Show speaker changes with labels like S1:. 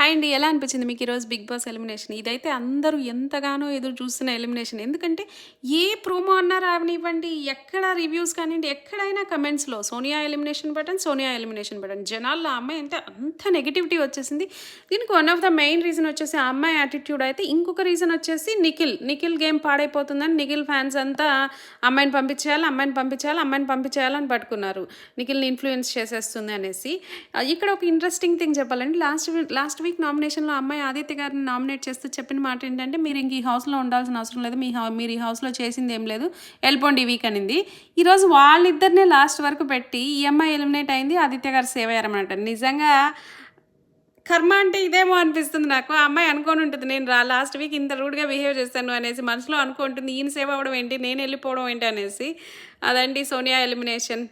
S1: Hi అండి. ఎలా అనిపించింది మీకు ఈరోజు 'బిగ్ బాస్' ఎలిమినేషన్? ఇదైతే అందరూ ఎంతగానో ఎదురు చూస్తున్న ఎలిమినేషన్. ఎందుకంటే ఏ ప్రోమో అన్నా రానివ్వండి, ఎక్కడ రివ్యూస్ కానివ్వండి, ఎక్కడైనా కమెంట్స్‌లో Sonia elimination button, Sonia elimination button. జనాల్లో ఆ అమ్మాయి అంటే అంత నెగటివిటీ వచ్చేసింది. దీనికి one of the main reason వచ్చేసి ఆ అమ్మాయి యాటిట్యూడ్ అయితే. ఇంకొక రీజన్ వచ్చేసి నిఖిల్ గేమ్ పాడైపోతుందని నిఖిల్ ఫ్యాన్స్ అంతా అమ్మాయిని పంపించేయాలి, అమ్మాయిని పంపించేయాలని పట్టుకున్నారు. నిఖిల్‌ని ఇన్‌ఫ్లుయెన్స్ చేసేస్తుంది అనేసి. ఇక్కడ ఒక ఇంట్రెస్టింగ్ థింగ్ చెప్పాలండి. లాస్ట్ వీక్ నామినేషన్‌లో అమ్మాయి ఆదిత్య గారిని నామినేట్ చేస్తూ చెప్పిన మాట ఏంటంటే, మీరు ఇంక ఈ హౌస్‌లో ఉండాల్సిన అవసరం లేదు. మీరు ఈ హౌస్‌లో చేసింది ఏం లేదు. వెళ్ళిపోండి ఈ వీక్ అనింది. ఈరోజు వాళ్ళిద్దరినే లాస్ట్ వరకు పెట్టి ఈ అమ్మాయి ఎలిమినేట్ అయింది. ఆదిత్య గారు సేవ్ అయ్యారన్నమాట. నిజంగా కర్మ అంటే ఇదేమో అనిపిస్తుంది నాకు. ఆ అమ్మాయి అనుకోని ఉంటుంది, నేను లాస్ట్ వీక్ ఇంత రూడ్‌గా బిహేవ్ చేశాను అనేసి మనసులో అనుకుంటుంది. ఈయన సేవ్ అవ్వడం ఏంటి, నేను వెళ్ళిపోవడం ఏంటి అనేసి. అదండి సోనియా ఎలిమినేషన్.